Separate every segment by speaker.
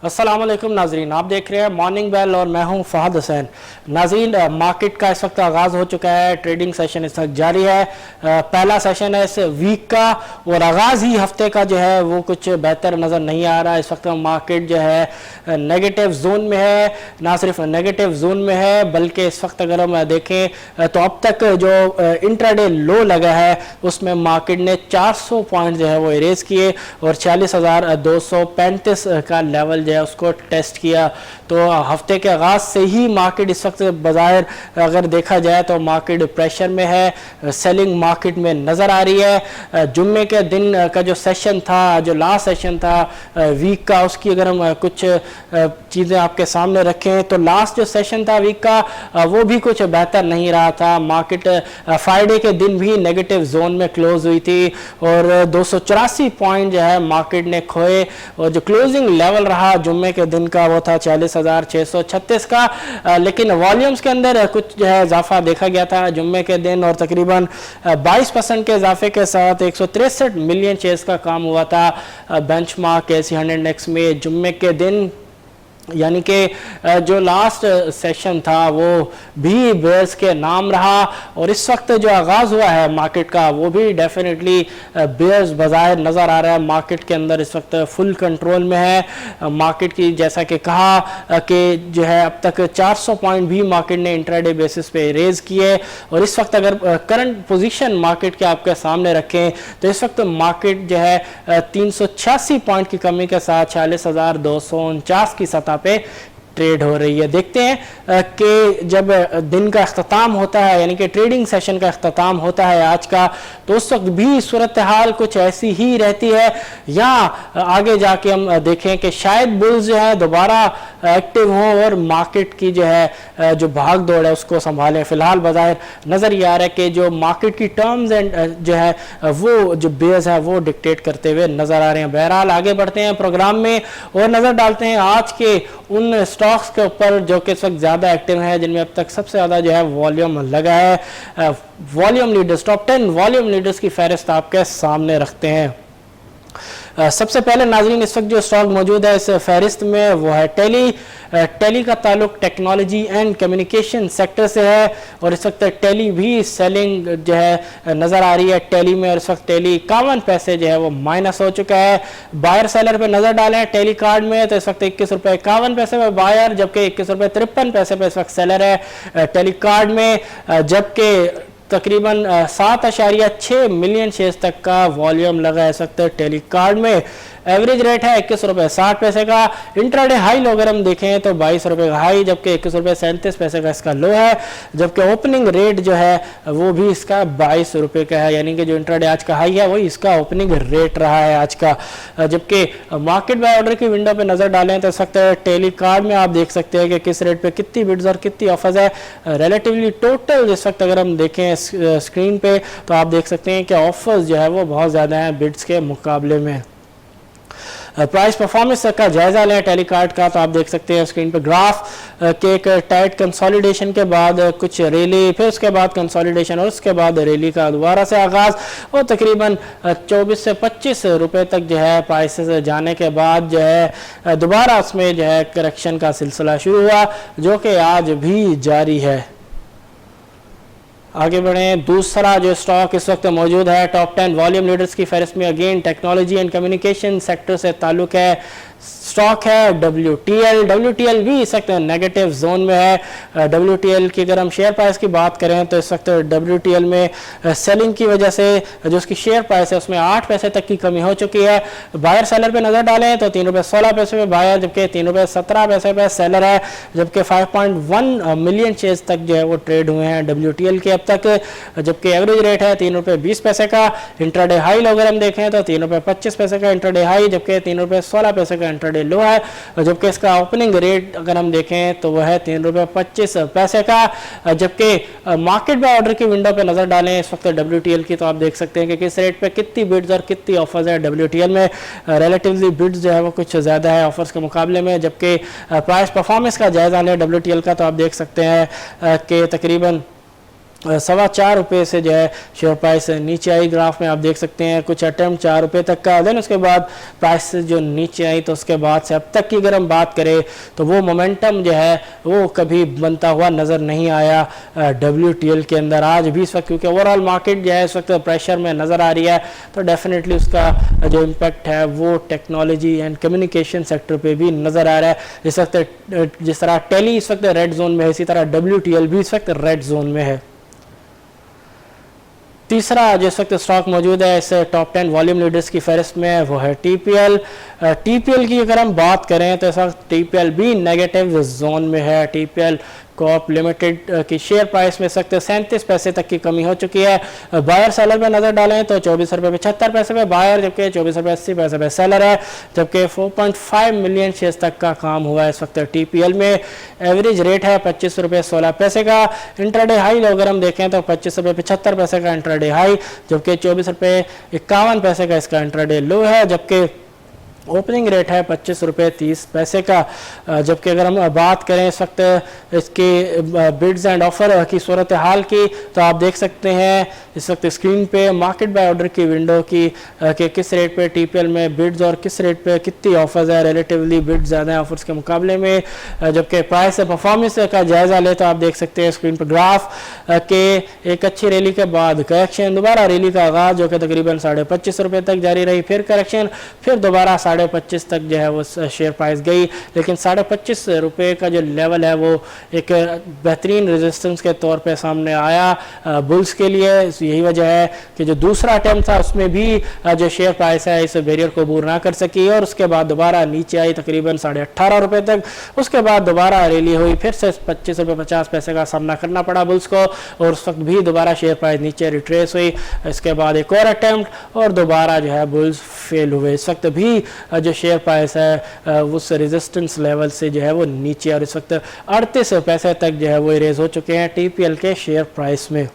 Speaker 1: अस्सलाम वालेकुम नाजरीन, आप देख रहे हैं मॉर्निंग बेल और मैं हूं फहद हुसैन। नाजरीन, मार्केट का इस वक्त आगाज़ हो चुका है, ट्रेडिंग सेशन इस वक्त जारी है। पहला सेशन है इस वीक का और आगाज़ ही हफ्ते का जो है वो कुछ बेहतर नज़र नहीं आ रहा। इस वक्त मार्केट जो है नेगेटिव जोन में है, ना सिर्फ नेगेटिव जोन में है बल्कि इस वक्त अगर हम देखें तो अब तक जो इंट्राडे लो लगा है उसमें मार्केट ने 400 पॉइंट जो है वो इरेज किए और 40,235 का लेवल जो है उसको टेस्ट किया। तो हफ्ते के आगाज से ही मार्केट इस वक्त बाजार अगर देखा जाए तो मार्केट प्रेशर में है, सेलिंग मार्केट में नज़र आ रही है। जुम्मे के दिन का जो सेशन था, जो लास्ट सेशन था वीक का, उसकी अगर हम कुछ चीज़ें आपके सामने रखें तो लास्ट जो सेशन था वीक का वो भी कुछ बेहतर नहीं रहा था। मार्केट फ्राइडे के दिन भी नेगेटिव जोन में क्लोज हुई थी और 284 पॉइंट जो है मार्केट ने खोए और जो क्लोजिंग लेवल रहा जुम्मे के दिन का वो था 40,636 का। लेकिन वॉल्यूम्स के अंदर कुछ जो है इजाफा देखा गया था जुम्मे के दिन और तकरीबन 22% के इजाफे के साथ 163 मिलियन शेयर्स का काम हुआ था बेंचमार्क एसी 100 इंडेक्स में जुम्मे के दिन। यानी कि जो लास्ट सेशन था वो भी बेयर्स के नाम रहा और इस वक्त जो आगाज़ हुआ है मार्केट का वो भी डेफिनेटली बेयर्स बाज़ाहिर नज़र आ रहा है। मार्केट के अंदर इस वक्त फुल कंट्रोल में है मार्केट की, जैसा कि कहा कि जो है अब तक 400 पॉइंट भी मार्केट ने इंट्राडे बेसिस पे रेज किए और इस वक्त अगर करंट पोजीशन मार्केट के आपके सामने रखें तो इस वक्त मार्केट जो है 386 पॉइंट की कमी के साथ 40,249 की सतह पे ट्रेड हो रही है। देखते हैं कि जब दिन का अख्ताम होता है यानी कि ट्रेडिंग सेशन का अख्ताम होता है आज का, तो उस वक्त भी सूरत हाल कुछ ऐसी ही रहती है या आगे जाके हम देखें कि शायद बुल्स जो है दोबारा एक्टिव हों और मार्केट की जो है जो भाग दौड़ है उसको संभालें। फिलहाल बाजार नज़र ये आ रहा है कि जो मार्केट की टर्म्स एंड जो है वो जो बेयर्स है वो डिक्टेट करते हुए नज़र आ रहे हैं। बहरहाल आगे बढ़ते हैं प्रोग्राम में और नज़र डालते हैं आज के उन स्टॉक्स के ऊपर जो कि इस वक्त ज़्यादा एक्टिव है, जिनमें अब तक सबसे ज़्यादा जो है वॉल्यूम लगा है। Volume leaders, top 10 volume leaders की फहरिस्त आपके सामने रखते हैं। सबसे पहले नाजरीन इस वक्त जो स्टॉक मौजूद है इस फहरिस्त में वो है टेली। टेली का ताल्लुक टेक्नोलॉजी एंड कम्युनिकेशन सेक्टर से है और इस वक्त टेली भी सेलिंग जो है नज़र आ रही है टेली में और इस वक्त टेली 51 पैसे जो है वो माइनस हो चुका है। बायर सेलर पे नज़र डालें टेली कार्ड में तो इस वक्त 21 रुपये 51 पैसे पे बायर, जबकि 21 रुपये 53 पैसे पे इस वक्त सेलर है टेली कार्ड में, जबकि तकरीबन 7.6 मिलियन शेयर्स तक का वॉल्यूम लगा है इस वक्त टेली कार्ड में। एवरेज रेट है 21 रुपये 60 पैसे का। इंट्राडे हाई लो अगर हम देखें तो 22 रुपये का हाई, जबकि 21 रुपये 37 पैसे का इसका लो है, जबकि ओपनिंग रेट जो है वो भी इसका 22 रुपये का है। यानी कि जो इंट्राडे आज का हाई है वही इसका ओपनिंग रेट रहा है आज का। जबकि मार्केट बाय ऑर्डर की विंडो पे नज़र डालें तो इस वक्त टेली कार्ड में आप देख सकते हैं कि किस रेट पे कितनी बिड्स और कितनी ऑफर्स है। रिलेटिवली टोटल इस वक्त अगर हम देखें स्क्रीन पे तो आप देख सकते हैं कि ऑफर्स जो है वो बहुत ज़्यादा हैं बिड्स के मुकाबले में। प्राइस परफॉर्मेंस का जायजा लें टेली कार्ड का तो आप देख सकते हैं स्क्रीन पर ग्राफ के एक टाइट कंसोलिडेशन के बाद कुछ रैली, फिर उसके बाद कंसोलिडेशन और उसके बाद रैली का दोबारा से आगाज़ और तकरीबन 24 से 25 रुपए तक जो है प्राइसेस जाने के बाद जो है दोबारा उसमें जो है करेक्शन का सिलसिला शुरू हुआ जो कि आज भी जारी है। आगे बढ़ें, दूसरा जो स्टॉक इस वक्त मौजूद है टॉप 10 वॉल्यूम लीडर्स की फहरिस्त में again technology and communication sector से ताल्लुक है। स्टॉक है WTL। WTL भी इस वक्त नेगेटिव जोन में है। WTL की अगर हम शेयर प्राइस की बात करें तो इस वक्त WTL में सेलिंग की वजह से जो उसकी शेयर प्राइस है उसमें 8 पैसे तक की कमी हो चुकी है। बायर सेलर पे नज़र डालें तो 3 रुपये 16 पैसे पे बायर, जबकि 3 रुपये 17 पैसे पे सेलर है, जबकि 5.1 मिलियन शेयर्स तक जो है वो ट्रेड हुए हैं WTL के अब तक, जबकि एवरेज रेट है 3 रुपये 20 पैसे का। इंट्राडे हाई अगर हम देखें तो 3 रुपये 25 पैसे का इंट्राडे हाई, जबकि 3 रुपये 16 पैसे का इंट्राडे लो है, जबकि इसका ओपनिंग रेट अगर हम देखें तो वह है 3 रुपये 25 पैसे का। जबकि मार्केट बाय ऑर्डर की विंडो पे नज़र डालें इस वक्त WTL की तो आप देख सकते हैं कि किस रेट पे कितनी बिड्स और कितनी ऑफर्स है WTL में। रिलेटिवली बिड्स जो है वो कुछ ज़्यादा है ऑफर्स के मुकाबले में, जबकि प्राइस परफॉर्मेंस का जायजा लें WTL का तो आप देख सकते हैं कि तकरीबन ₹4.25 से जो है शेयर प्राइस नीचे आई। ग्राफ में आप देख सकते हैं कुछ अटेम्प्ट ₹4 तक का, देन उसके बाद प्राइस जो नीचे आई तो उसके बाद से अब तक की अगर हम बात करें तो वो मोमेंटम जो है वो कभी बनता हुआ नज़र नहीं आया WTL के अंदर आज भी इस वक्त, क्योंकि ओवरऑल मार्केट जो है इस वक्त प्रेशर में नज़र आ रही है। तो डेफिनेटली उसका जो इम्पैक्ट है वो टेक्नोलॉजी एंड कम्युनिकेशन सेक्टर पे भी नज़र आ रहा है। इस वक्त जिस तरह टेली इस वक्त रेड जोन में है, इसी तरह WTL भी इस वक्त रेड जोन में है। तीसरा जिस वक्त स्टॉक मौजूद है इस टॉप 10 वॉल्यूम लीडर्स की फहरिस्त में वो है TPL। TPL की अगर हम बात करें तो इस वक्त TPL भी नेगेटिव जोन में है। TPL कोऑप लिमिटेड की शेयर प्राइस में इस वक्त 37 पैसे तक की कमी हो चुकी है। बायर सेलर पे नज़र डालें तो ₹24.75 पे बायर, जबकि ₹24.80 पे सेलर है, जबकि 4.5 मिलियन शेयर्स तक का काम हुआ है इस वक्त TPL में। एवरेज रेट है ₹25.16 का। इंट्राडे हाई अगर हम देखें तो ₹25.75 का इंट्राडे हाई, जबकि ₹24.51 का इसका इंट्राडे लो है, जबकि ओपनिंग रेट है ₹25.30 का। जबकि अगर हम बात करें इस वक्त इसके बिड्स एंड ऑफर की सूरत हाल की तो आप देख सकते हैं इस वक्त स्क्रीन पे मार्केट बाय ऑर्डर की विंडो की कि किस रेट पे TPL में बिड्स और किस रेट पे कितनी ऑफर्स है। रिलेटिवली बिड्स ज़्यादा है ऑफर्स के मुकाबले में। जबकि प्राइस परफॉर्मेंस का जायज़ा ले तो आप देख सकते हैं स्क्रीन पर ग्राफ के एक अच्छी रैली के बाद करेक्शन, दोबारा रैली का आगाज़ जो कि तकरीबन ₹25.5 तक जारी रही, फिर करेक्शन, फिर दोबारा ₹25.5 तक जो है वो शेयर प्राइस गई। लेकिन ₹25.5 का जो लेवल है वो एक बेहतरीन रेजिस्टेंस के तौर पे सामने आया बुल्स के लिए। यही वजह है कि जो दूसरा अटेम्प्ट था उसमें भी जो शेयर प्राइस है इस बैरियर को अबूर ना कर सकी और उसके बाद दोबारा नीचे आई तकरीबन ₹18.5 तक। उसके बाद दोबारा रैली हुई, फिर से ₹25.50 का सामना करना पड़ा बुल्स को और उस वक्त भी दोबारा शेयर प्राइस नीचे रिट्रेस हुई। इसके बाद एक और अटेम्प्ट और दोबारा जो है बुल्स फेल हुए। इस वक्त भी जो शेयर प्राइस है उस रेजिस्टेंस लेवल से जो है वो नीचे और इस वक्त 38 पैसे तक जो है वो इरेज हो चुके हैं TPL के शेयर प्राइस में।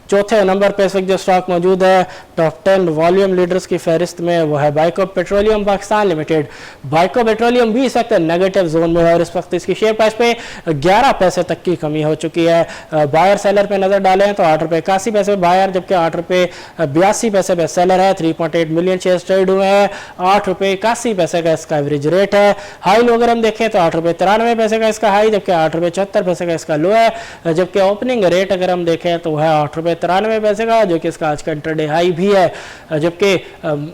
Speaker 1: चौथे नंबर पे इस वक्त जो स्टॉक मौजूद है टॉप 10 वॉल्यूम लीडर्स की फहरिस्त में वो है बाइको पेट्रोलियम पाकिस्तान लिमिटेड। बाइको पेट्रोलियम भी इस वक्त नेगेटिव जोन में है और इस वक्त इसकी शेयर प्राइस पे 11 पैसे तक की कमी हो चुकी है। बायर सेलर पे नजर डालें तो ₹8.81 बायर, जबकि ₹8.82 पे सेलर है। 3.8 मिलियन शेयर ट्रेड हुए हैं। ₹8.81 का इसका एवरेज रेट है। हाई लो अगर हम देखें तो ₹8.93 का इसका हाई, जबकि ₹8.74 का इसका लो है। जबकि ओपनिंग रेट अगर हम देखें तो है ₹8.93 का, जो कि इसका आज का इंट्राडे हाई भी है। जबकि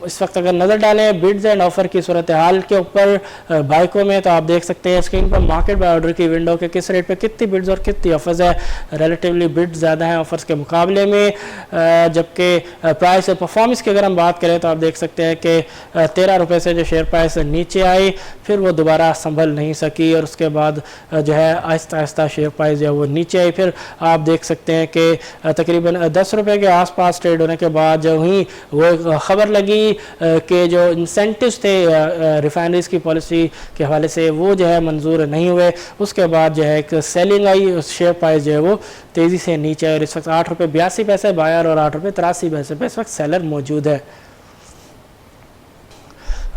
Speaker 1: इस वक्त अगर नज़र डालें बिड्स एंड ऑफर की सूरत हाल के ऊपर बाइको में तो आप देख सकते हैं स्क्रीन पर मार्केट बाय ऑर्डर की विंडो के किस रेट पे कितनी बिड्स और कितनी ऑफर्स है। रिलेटिवली बिड्स ज़्यादा हैं ऑफर्स के मुकाबले में। जबकि प्राइस परफॉर्मेंस की अगर हम बात करें तो आप देख सकते हैं कि ₹13 से जो शेयर प्राइस नीचे आई, फिर वो दोबारा संभल नहीं सकी और उसके बाद जो है आहिस्ता आहिस्ता शेयर प्राइस जो है वो नीचे आई। फिर आप देख सकते हैं कि तकरीबन ₹10 के आसपास ट्रेड होने के बाद जो ही वो खबर लगी कि जो इंसेंटिव्स थे रिफाइनरीज की पॉलिसी के हवाले से वो जो है मंजूर नहीं हुए। उसके बाद जो है एक सेलिंग आई, शेयर प्राइस जो है वो तेज़ी से नीचे और इस वक्त ₹8.82 बायर और ₹8.83 पे इस वक्त सेलर मौजूद है।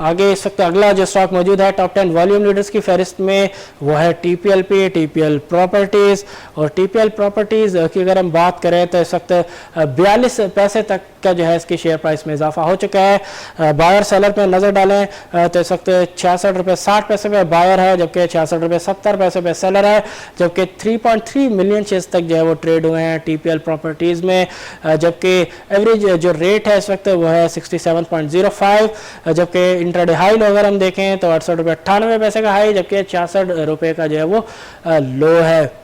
Speaker 1: आगे इस वक्त अगला जो स्टॉक मौजूद है टॉप 10 वॉल्यूम लीडर्स की फहरिस्त में वो है TPL पे, TPL प्रॉपर्टीज़। और TPL प्रॉपर्टीज़ की अगर हम बात करें तो इस वक्त 42 पैसे तक का जो है इसकी शेयर प्राइस में इजाफा हो चुका है। बायर सेलर पे नज़र डालें तो इस वक्त ₹66.60 पे बायर है, जबकि ₹66.70 पे सेलर है। जबकि 3.3 मिलियन शेयर्स तक जो है वो ट्रेड हुए हैं TPL प्रॉपर्टीज़ में। जबकि एवरेज जो रेट है इस वक्त वो है 67.05। जबकि इंट्राडे हाई लो अगर हम देखें तो ₹68.98 का हाई, जबकि ₹66 का जो है वो लो है।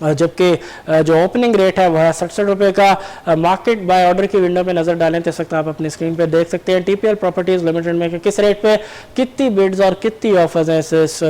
Speaker 1: जबकि जो ओपनिंग रेट है वह है ₹67 का। मार्केट बाय ऑर्डर की विंडो पे नज़र डालें तो इस वक्त आप अपनी स्क्रीन पे देख सकते हैं TPL प्रॉपर्टीज़ लिमिटेड में कि किस रेट पे कितनी बिड्स और कितनी ऑफर्स हैं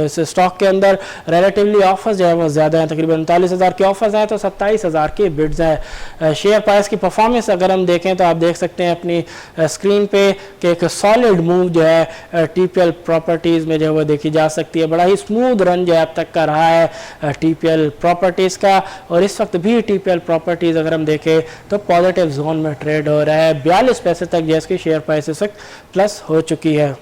Speaker 1: इस स्टॉक के अंदर। रिलेटिवली ऑफर्स जो है वो ज़्यादा हैं, तकरीबन 39,000 की ऑफर्स हैं तो 27,000 की बिड्स हैं। शेयर प्राइस की परफॉर्मेंस अगर हम देखें तो आप देख सकते हैं अपनी स्क्रीन पे कि एक सॉलिड मूव जो है TPL प्रॉपर्टीज़ में जो है वो देखी जा सकती है। बड़ा ही स्मूथ रन जो है अब तक का रहा है TPL प्रॉपर्टीज़ का। और इस वक्त भी TPL प्रॉपर्टीज़ अगर हम देखें तो पॉजिटिव जोन में ट्रेड हो रहा है। 42 पैसे तक जिसकी शेयर प्राइस इस वक्त प्लस हो चुकी है।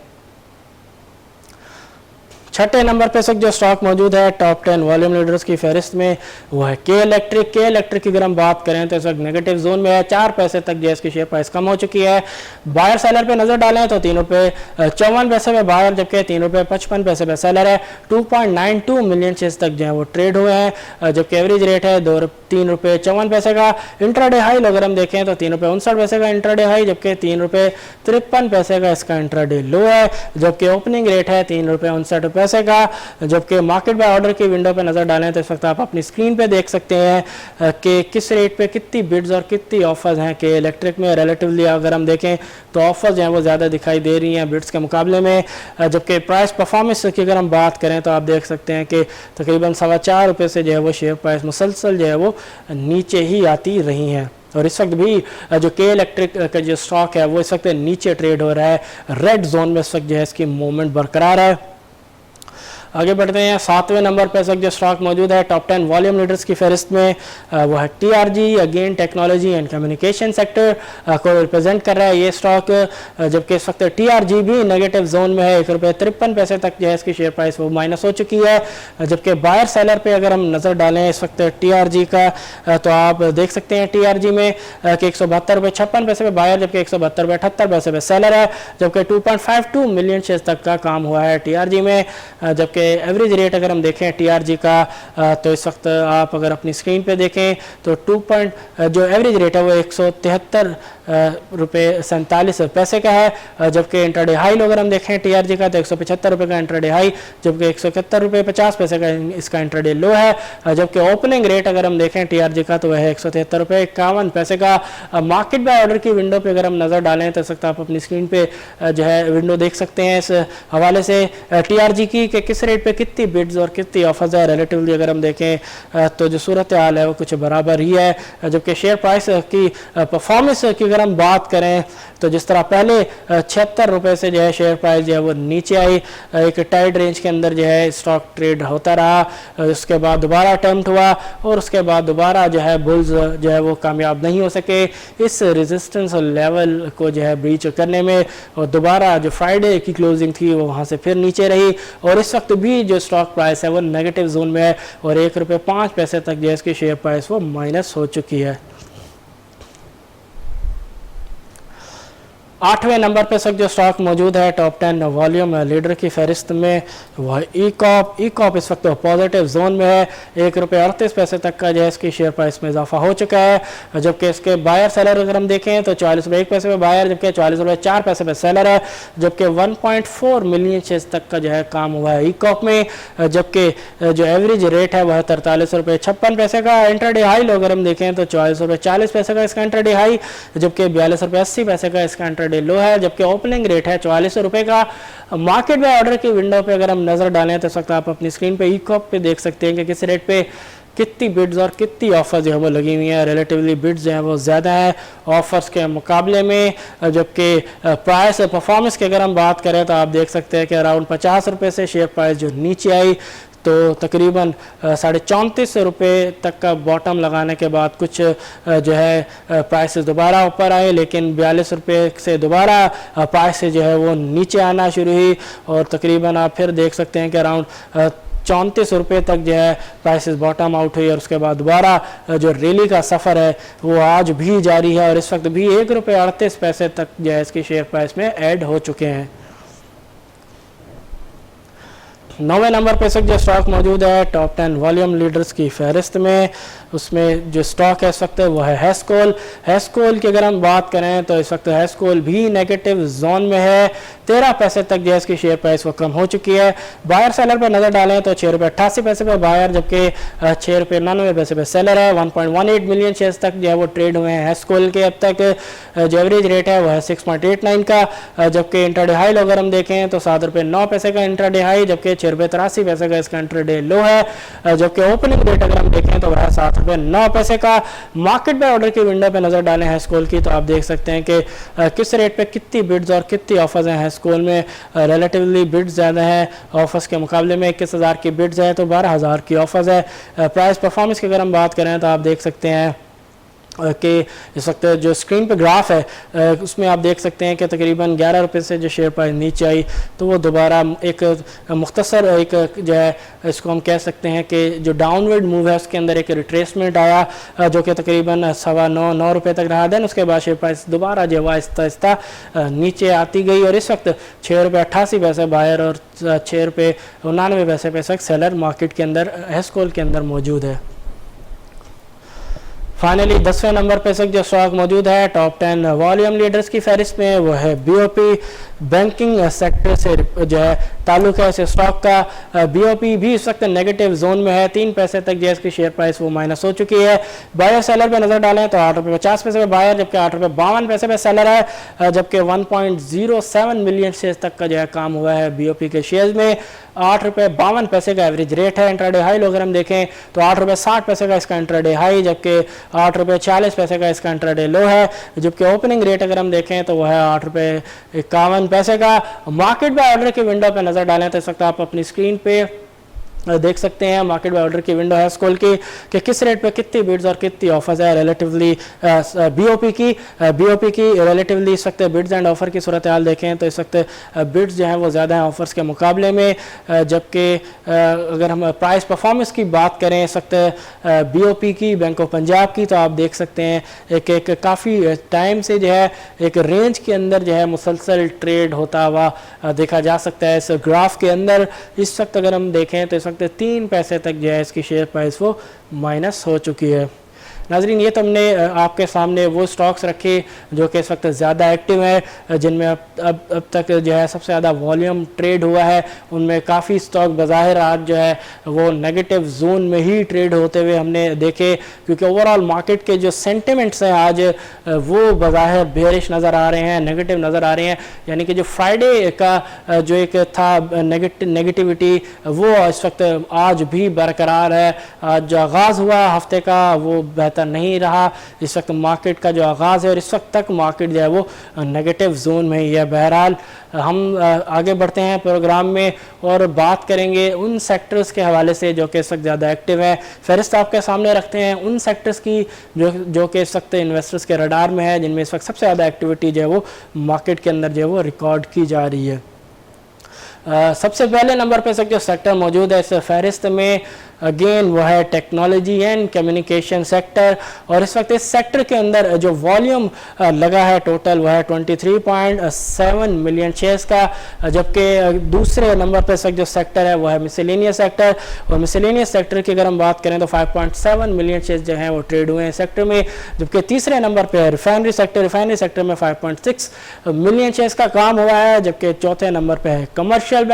Speaker 1: छठे नंबर पे जो स्टॉक मौजूद है टॉप 10 वॉल्यूम लीडर्स की फहरिस्त में वो है के इलेक्ट्रिक की अगर हम बात करें तो इस वक्त नेगेटिव जोन में है, 4 पैसे तक जो है इसकी शेयर प्राइस कम हो चुकी है। बायर सेलर पे नजर डालें तो 3 रुपये 54 पैसे पे बायर, जबकि 3 रुपये 55 पैसे पे सेलर है। 2.92 मिलियन शेयर्स तक जो है वो ट्रेड हुए हैं, जबकि एवरेज रेट है 3 रुपये 54 पैसे का। इंट्राडे हाई अगर हम देखें तो 3 रुपये 59 पैसे का इंट्राडे हाई, जबकि 3 रुपये 53 पैसे का इसका इंट्राडे लो है, जबकि ओपनिंग रेट है 3 रुपये 59 पैसे का। जबकि मार्केट बाय ऑर्डर की विंडो पे नजर डालें तो इस वक्त आप अपनी स्क्रीन पे देख सकते हैं कि किस रेट पे कितनी बिड्स और कितनी ऑफर्स हैं कि इलेक्ट्रिक में। रिलेटिवली अगर हम देखें तो ऑफर्स जो हैं वो ज़्यादा दिखाई दे रही हैं बिड्स के मुकाबले में, जबकि प्राइस परफॉर्मेंस की अगर हम बात करें तो आप देख सकते हैं कि तकरीबन 4.25 रुपये से जो है वो शेयर प्राइस मुसलसल जो है वो नीचे ही आती रही हैं। और इस वक्त भी जो के इलेक्ट्रिक का जो स्टॉक है वो इस वक्त नीचे ट्रेड हो रहा है, रेड जोन में इस वक्त जो है इसकी मूवमेंट बरकरार है। आगे बढ़ते हैं, 7वें नंबर पर जो स्टॉक मौजूद है टॉप 10 वॉल्यूम लीडर्स की फहरिस्त में वो है TRG, again technology and communication sector को रिप्रेजेंट कर रहा है ये स्टॉक, जबकि इस वक्त टीआरजी भी नेगेटिव जोन में है। 1 रुपये 53 पैसे तक जो है इसकी शेयर प्राइस वो माइनस हो चुकी है, जबकि बायर सेलर पे अगर हम नज़र डालें इस वक्त टीआरजी का तो आप देख सकते हैं टीआरजी में कि 172 रुपये 56 पैसे पे बायर, जबकि 172 रुपये 78 पैसे पे सेलर है, जबकि 2.52 मिलियन शेयर तक का काम हुआ है टीआरजी में। जबकि एवरेज रेट अगर हम देखें टीआरजी का तो इस वक्त आप अगर अपनी स्क्रीन पे देखें तो जो एवरेज रेट है वो 173 रुपये 47 पैसे का है, जबकि इंट्राडे हाई अगर हम देखें टीआरजी का तो 175 रुपये का इंट्राडे हाई, जबकि 171 रुपये 50 पैसे का इसका इंट्राडे लो है। जबकि ओपनिंग रेट अगर हम देखें टीआरजी का तो वह है 173 रुपये 51 पैसे का। मार्केट बाय ऑर्डर की विंडो पे अगर हम नज़र डालें तो इस वक्त आप अपनी स्क्रीन पे जो है विंडो देख सकते हैं इस हवाले से टीआरजी की कि किस रेट पे कितनी बिड्स और कितनी ऑफर्स है। रिलेटिवली अगर हम देखें तो जो सूरत हाल है वो कुछ बराबर ही है, जबकि शेयर प्राइस की परफॉर्मेंस की अगर हम बात करें तो जिस तरह पहले 76 रुपये से जो है शेयर प्राइस जो है वो नीचे आई, एक टाइट रेंज के अंदर जो है स्टॉक ट्रेड होता रहा, उसके बाद दोबारा अटेम्प्ट हुआ और उसके बाद दोबारा जो है बुल्स जो है वो कामयाब नहीं हो सके इस रेजिस्टेंस लेवल को जो है ब्रीच करने में, और दोबारा जो फ्राइडे की क्लोजिंग थी वो वहाँ से फिर नीचे रही और इस वक्त भी जो स्टॉक प्राइस है वो नेगेटिव जोन में है और 1 रुपये 5 पैसे तक जो है इसकी शेयर प्राइस वो माइनस हो चुकी है। 8वें नंबर पे जो स्टॉक मौजूद है टॉप 10 वॉल्यूम लीडर की फहरिस्त में वह ई-कॉप इस वक्त पॉजिटिव जोन में है, 1 रुपये 38 पैसे तक का जो है इसकी शेयर प्राइस में इजाफा हो चुका है, जबकि इसके बायर सेलर अगर हम देखें तो 44 रुपये 1 पैसे पे बायर, जबकि 44 रुपये 4 पैसे पे सेलर है, जबकि 1.4 मिलियन शेयर्स तक का जो है काम हुआ है ई-कॉप में, जबकि जो एवरेज रेट है वह 43 रुपये 56 पैसे का। इंट्राडे हाई अगर हम देखें तो 44 रुपये 40 पैसे का इसका इंट्राडे हाई, जबकि 42 रुपये 80 पैसे का इसका इंट्राडे लो है, जबकि ओपनिंग रेट है 44 रुपये का। मार्केट बाय ऑर्डर की विंडो पे अगर हम नजर डालें तो इस वक्त आप अपनी स्क्रीन पे ई-कॉप पे देख सकते हैं कि किस रेट पे कितनी बिड्स और कितनी ऑफर्स जो है वो लगी हुई हैं। रिलेटिवली बिड्स जो है वो ज़्यादा है ऑफर्स के मुकाबले में, जबकि प्राइस परफॉर्मेंस की अगर हम बात करें तो आप देख सकते हैं कि अराउंड 50 रुपये से शेयर प्राइस जो नीचे आई तो तकरीबन 34.5 रुपये तक का बॉटम लगाने के बाद कुछ जो है प्राइसेस दोबारा ऊपर आए, लेकिन 42 रुपये से दोबारा प्राइसेस जो है वो नीचे आना शुरू हुई और तकरीबन आप फिर देख सकते हैं कि अराउंड 34 रुपये तक जो है प्राइसेस बॉटम आउट हुई और उसके बाद दोबारा जो रैली का सफ़र है वो आज भी जारी है और इस वक्त भी 1 रुपये 38 पैसे तक जो है इसकी शेयर प्राइस में ऐड हो चुके हैं। 9वें नंबर पे जो स्टॉक मौजूद है टॉप 10 वॉल्यूम लीडर्स की फहरिस्त में, उसमें जो स्टॉक है इस वक्त वो है हैस्कोल की अगर हम बात करें तो इस वक्त हैस्कोल भी नेगेटिव जोन में है, 13 पैसे तक जो है इसकी शेयर प्राइस वो कम हो चुकी है। बायर सेलर पर नज़र डालें तो 6 रुपये 88 पैसे पे बायर, जबकि 6 रुपये 99 पैसे पे सेलर है। 1.18 मिलियन शेयर्स तक जो है वो ट्रेड हुए हैं हैस्कोल के अब तक, जो एवरेज रेट है वो है 6.89 का, जबकि इंट्राडे हाई अगर हम देखें तो 7 रुपये 9 पैसे का इंट्राडे हाई, जबकि 6 रुपये 83 पैसे का इसका इंट्राडे लो है, जबकि ओपनिंग रेट अगर हम देखें तो वह है 7 रुपये 9 पैसे का। मार्केट बाय ऑर्डर की विंडो पे नजर डालें हैस्कोल की तो आप देख सकते हैं कि किस रेट पे कितनी बिड्स और कितनी ऑफर्स हैं हैस्कोल में। रिलेटिवली बिड्स ज़्यादा हैं ऑफर्स के मुकाबले में, 21,000 की बिड्स हैं तो 12,000 की ऑफर्स है। प्राइस परफॉर्मेंस की अगर हम बात करें तो आप देख सकते हैं कि इस वक्त जो स्क्रीन पे ग्राफ है उसमें आप देख सकते हैं कि तकरीबन 11 रुपये से जो शेयर प्राइस नीचे आई तो वो दोबारा एक मुख्तसर एक जो है इसको हम कह सकते हैं कि जो डाउनवर्ड मूव है उसके अंदर एक रिट्रेसमेंट आया जो कि तकरीबन 9.25 रुपये तक रहा। देन उसके बाद शेयर प्राइस दोबारा जो है आहिस्ता आहिस्ता नीचे आती गई और इस वक्त 6.88 बायर और 6.99 पे इस वक्त सेलर मार्केट के अंदर हेस्कोल के अंदर मौजूद है। फाइनली 10वें नंबर पे जो स्टॉक मौजूद है टॉप 10 वॉल्यूम लीडर्स की फहरिस्त में वो है बीओपी। बैंकिंग सेक्टर से जो है ताल्लुक है इस स्टॉक का। बीओपी भी इस वक्त नेगेटिव जोन में है, 3 पैसे तक जो है इसकी शेयर प्राइस वो माइनस हो चुकी है। बायर सेलर पे नजर डालें तो 8.50 पे बायर जबकि 8.52 पे सेलर है, जबकि 1.07 मिलियन शेयर तक का जो है काम हुआ है बीओपी के शेयर्स में। 8.52 का एवरेज रेट है। इंट्राडे हाई अगर हम देखें तो 8.60 का इसका इंट्राडे हाई, जबकि 8.40 का इसका इंट्राडे लो है। जबकि ओपनिंग रेट अगर हम देखें तो वह है 8.51 का। मार्केट बाय ऑर्डर की विंडो पे नजर डालें तो इस वक्त आप अपनी स्क्रीन पे देख सकते हैं मार्केट बाय ऑर्डर की विंडो है स्कॉल की कि किस रेट पे कितनी बिड्स और कितनी ऑफर्स है रिलेटिवली बीओपी की रिलेटिवली इस वक्त बिड्स एंड ऑफर की सूरत हाल देखें तो इस वक्त बिड्स जो हैं वो ज़्यादा हैं ऑफर्स के मुकाबले में। जबकि अगर हम प्राइस परफॉर्मेंस की बात करें इस वक्त बीओपी की बैंक ऑफ पंजाब की तो आप देख सकते हैं एक काफ़ी टाइम से जो है एक रेंज के अंदर जो है मुसलसल ट्रेड होता हुआ देखा जा सकता है। इस ग्राफ के अंदर इस वक्त अगर हम देखें तो 3 पैसे तक जो है इसकी शेयर प्राइस वो माइनस हो चुकी है। नाजरीन ये तो हमने आपके सामने वो स्टॉक्स रखे जो कि इस वक्त ज़्यादा एक्टिव है, जिनमें अब तक जो है सबसे ज़्यादा वॉल्यूम ट्रेड हुआ है। उनमें काफ़ी स्टॉक बज़ाहिर आज जो है वो नेगेटिव जोन में ही ट्रेड होते हुए हमने देखे, क्योंकि ओवरऑल मार्केट के जो सेंटिमेंट्स हैं आज वो बज़ाहिर बेरिश नज़र आ रहे हैं, नेगेटिव नज़र आ रहे हैं। यानी कि जो फ्राइडे का जो एक था नेगेटिविटी वो इस वक्त आज भी बरकरार है। आज जो आगाज़ हुआ हफ्ते का वो बेहतर नहीं रहा। इस वक्त मार्केट का जो आगाज़ है और इस वक्त तक मार्केट जो है वो नेगेटिव जोन में ही है। बहरहाल हम आगे बढ़ते हैं प्रोग्राम में और बात करेंगे उन सेक्टर्स के हवाले से जो कि इस वक्त ज़्यादा एक्टिव है। फहरिस्त आपके सामने रखते हैं उन सेक्टर्स की जो कि इस वक्त इन्वेस्टर्स के रडार में है, जिनमें इस वक्त सबसे ज़्यादा एक्टिविटी जो है वो मार्केट के अंदर जो है वो रिकॉर्ड की जा रही है। सबसे पहले नंबर पे जो सेक्टर मौजूद है इस फहरिस्त में अगेन वो है टेक्नोलॉजी एंड कम्युनिकेशन सेक्टर। और इस वक्त इस सेक्टर के अंदर जो वॉल्यूम लगा है टोटल वो है 23.7 मिलियन शेयर्स का, जबकि दूसरे नंबर पर जो सेक्टर है वो है मिसलेनियस सेक्टर। और मिसलेनियस सेक्टर की अगर हम बात करें तो 5.7 मिलियन शेयर्स जो हैं वो ट्रेड हुए हैं सेक्टर में। जबकि तीसरे नंबर पर है रिफाइनरी सेक्टर में 5.6 मिलियन शेयर्स का काम हुआ है। जबकि चौथे नंबर पर है कमर्शियल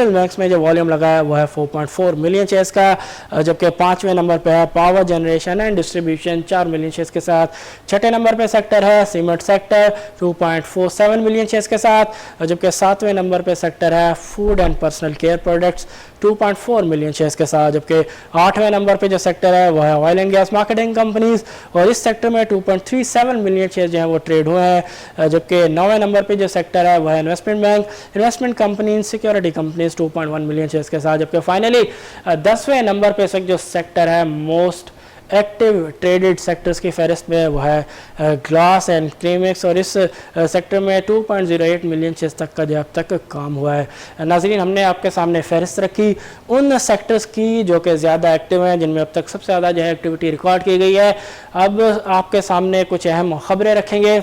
Speaker 1: बैंक्स में जो वॉल्यूम लगा है वो है 4.4 मिलियन शेयर्स का। जबकि 5वें नंबर पे है power generation and distribution 4 million shares के साथ। छठे नंबर पे सेक्टर है सीमेंट सेक्टर 2.47 मिलियन शेयर्स के साथ। जबकि 7वें नंबर पे सेक्टर है food and personal care products 2.4 million shares के साथ। जबकि 8वें नंबर पे जो सेक्टर है वो है oil and gas marketing companies और इस सेक्टर में 2.37 मिलियन शेयर जो है वो ट्रेड हुए हैं। जबकि 9वें नंबर पे जो सेक्टर है वो है investment company security companies 2.1 million shares के साथ। जबकि फाइनली 10वें नंबर पे जो सेक्टर है मोस्ट एक्टिव ट्रेडेड सेक्टर्स की फहरिस्त में वो है ग्लास एंड क्रीमिक्स और इस सेक्टर में 2.08 मिलियन शेयर्स तक का जो अब तक काम हुआ है। नाज़रीन हमने आपके सामने फहरिस्त रखी उन सेक्टर्स की जो कि ज़्यादा एक्टिव हैं, जिनमें अब तक सबसे ज़्यादा जो है एक्टिविटी रिकॉर्ड की गई है। अब आपके सामने कुछ अहम खबरें रखेंगे।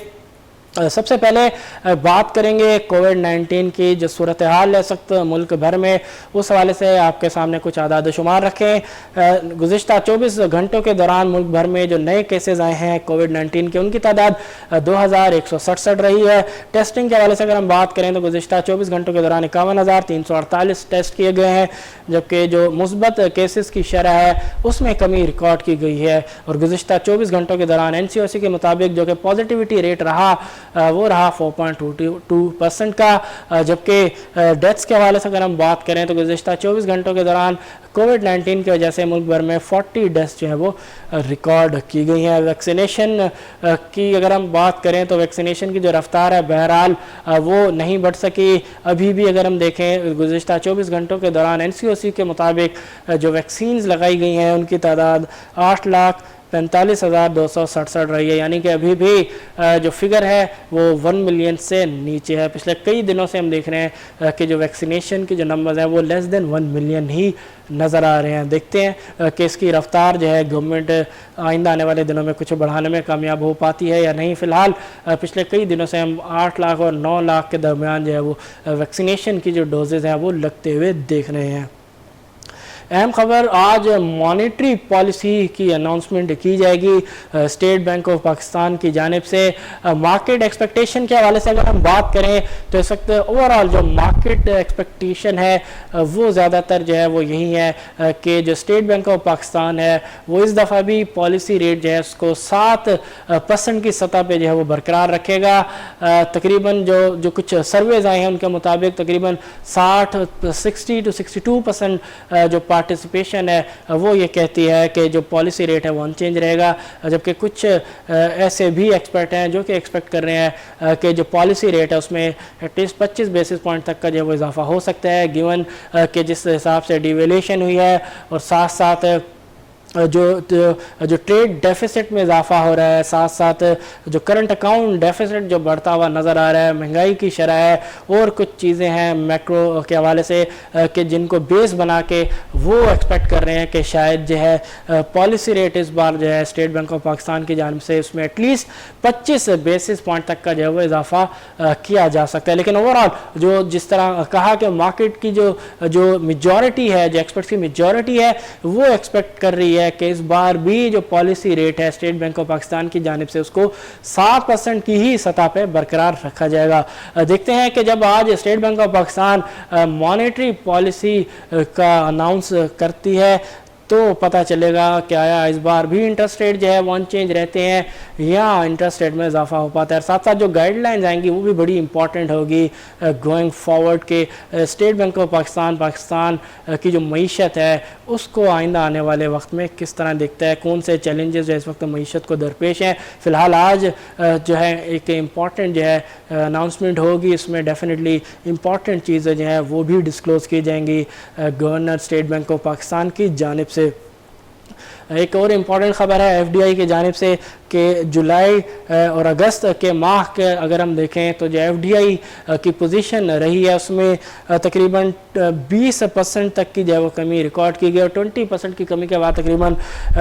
Speaker 1: सबसे पहले बात करेंगे कोविड-19 की जो सूरत हाल है इस वक्त मुल्क भर में, उस हवाले से आपके सामने कुछ आदाद शुमार रखें। गुज़िश्ता 24 घंटों के दौरान मुल्क भर में जो नए केसेस आए हैं कोविड-19 के उनकी तादाद 2167 रही है। टेस्टिंग के हवाले से अगर हम बात करें तो गुज़िश्ता 24 घंटों के दौरान 51,348 टेस्ट किए गए हैं, जबकि जो मुस्बत केसेस की शरह है उसमें कमी रिकॉर्ड की गई है। और गुज़िश्ता 24 घंटों के दौरान NCOC के मुताबिक जो कि पॉजिटिविटी रेट रहा वो रहा 4.22% का। जबकि डेथ्स के हवाले से अगर हम बात करें तो गुज़िश्ता 24 घंटों के दौरान कोविड-19 की वजह से मुल्क भर में 40 डेथ्स जो है वो रिकॉर्ड की गई हैं। वैक्सीनेशन की अगर हम बात करें तो वैक्सीनेशन की जो रफ्तार है बहरहाल वो नहीं बढ़ सकी। अभी भी अगर हम देखें गुज़िश्ता 24 घंटों के दौरान NCOC के मुताबिक जो वैक्सीन्स लगाई गई हैं उनकी तादाद 45,267 रही है, यानी कि अभी भी जो फिगर है वो 1 मिलियन से नीचे है। पिछले कई दिनों से हम देख रहे हैं कि जो वैक्सीनेशन के जो नंबर्स हैं वो लेस देन 1 मिलियन ही नज़र आ रहे हैं। देखते हैं कि इसकी रफ्तार जो है गवर्नमेंट आइंदा आने वाले दिनों में कुछ बढ़ाने में कामयाब हो पाती है या नहीं। फ़िलहाल पिछले कई दिनों से हम 8 लाख और 9 लाख के दरमियान जो है वो वैक्सीनेशन की जो डोजेज़ हैं वो लगते हुए देख रहे हैं। अहम खबर, आज मॉनेटरी पॉलिसी की अनाउंसमेंट की जाएगी स्टेट बैंक ऑफ पाकिस्तान की जानिब से। मार्केट एक्सपेक्टेशन के हवाले से अगर हम बात करें तो इस वक्त ओवरऑल जो मार्केट एक्सपेक्टेशन है वो ज़्यादातर जो है वो यही है कि जो स्टेट बैंक ऑफ पाकिस्तान है वो इस दफ़ा भी पॉलिसी रेट जो है उसको 7% की सतह पे जो है वो बरकरार रखेगा। तकरीबन जो कुछ सर्वेज आए हैं उनके मुताबिक तकरीबन 60 to 62% जो पार्टिसिपेशन है वो ये कहती है कि जो पॉलिसी रेट है वो अनचेंज रहेगा, जबकि कुछ ऐसे भी एक्सपर्ट हैं जो कि एक्सपेक्ट कर रहे हैं कि जो पॉलिसी रेट है उसमें एटलीस्ट 25 बेसिस पॉइंट तक का जो वो इजाफा हो सकता है, गिवन कि जिस हिसाब से डिवेल्यूशन हुई है और साथ साथ जो ट्रेड डेफिसिट में इजाफा हो रहा है, साथ साथ जो करंट अकाउंट डेफिसिट जो बढ़ता हुआ नज़र आ रहा है, महंगाई की शरह है और कुछ चीज़ें हैं मैक्रो के हवाले से कि जिनको बेस बना के वो एक्सपेक्ट कर रहे हैं कि शायद जो है पॉलिसी रेट इस बार जो है स्टेट बैंक ऑफ पाकिस्तान की जानिब से उसमें एटलीस्ट 25 बेसिस पॉइंट तक का जो है वो इजाफा किया जा सकता है। लेकिन ओवरऑल जो जिस तरह कहा कि मार्केट की जो मेजॉरिटी है, जो एक्सपर्ट्स की मेजॉरिटी है वो एक्सपेक्ट कर रही है कि इस बार भी जो पॉलिसी रेट है स्टेट बैंक ऑफ पाकिस्तान की जानिब से उसको 7% की ही सतह पे बरकरार रखा जाएगा। देखते हैं कि जब आज state bank of Pakistan monetary policy का अनाउंस करती है तो पता चलेगा कि आया इस बार भी इंटरेस्ट रेट जो है वो अनचेंज रहते हैं या इंटरेस्ट रेट में इजाफा हो पाता है। साथ साथ जो गाइडलाइंस आएंगी वो भी बड़ी इंपॉर्टेंट होगी गोइंग फॉरवर्ड के स्टेट बैंक ऑफ पाकिस्तान की जो मईशत है उसको आइंदा आने वाले वक्त में किस तरह देखता है, कौन से चैलेंजेस जो इस वक्त मईशत को दरपेश हैं। फ़िलहाल आज जो है एक इम्पॉर्टेंट जो है अनाउंसमेंट होगी, इसमें डेफिनेटली इम्पॉर्टेंट चीज़ें जो हैं वो भी डिस्क्लोज़ की जाएंगी governor state bank of Pakistan की जानिब से। एक और इम्पॉर्टेंट ख़बर है एफडीआई की जानिब से कि जुलाई और अगस्त के माह के अगर हम देखें तो जो एफडीआई की पोजीशन रही है उसमें तकरीबन 20% तक की जो है वो कमी रिकॉर्ड की गई और 20% की कमी के बाद तकरीबन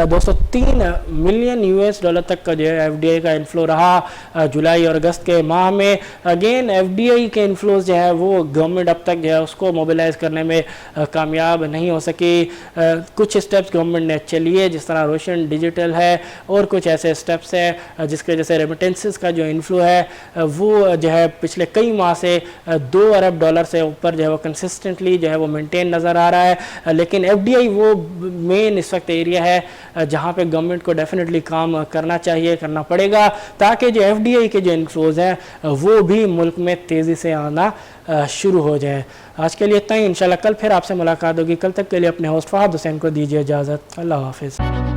Speaker 1: 203 मिलियन यूएस डॉलर तक का जो है एफडीआई का इन्फ्लो रहा जुलाई और अगस्त के माह में। अगेन एफडीआई के इन्फ्लोज जो है वो गवर्नमेंट अब तक जो है उसको मोबिलाइज करने में कामयाब नहीं हो सकी। कुछ स्टेप्स गवर्नमेंट ने अच्छे लिए जिस तरह रोशन डिजिटल है और कुछ ऐसे स्टेप्स है जिसके वजह से रेमिटेंसेस का जो इन्फ्लो है वो जो है पिछले कई माह से 2 अरब डॉलर से ऊपर जो है वो कंसिस्टेंटली जो है वो मेंटेन नज़र आ रहा है। लेकिन एफडीआई वो मेन इस वक्त एरिया है जहाँ पे गवर्नमेंट को डेफिनेटली काम करना चाहिए, करना पड़ेगा ताकि जो एफडीआई के जो इन्फ्लोज हैं वो भी मुल्क में तेज़ी से आना शुरू हो जाए। आज के लिए इतना ही, इंशाल्लाह कल फिर आपसे मुलाकात होगी। कल तक के लिए अपने होस्ट फहद हुसैन को दीजिए इजाज़त। अल्लाह हाफिज़।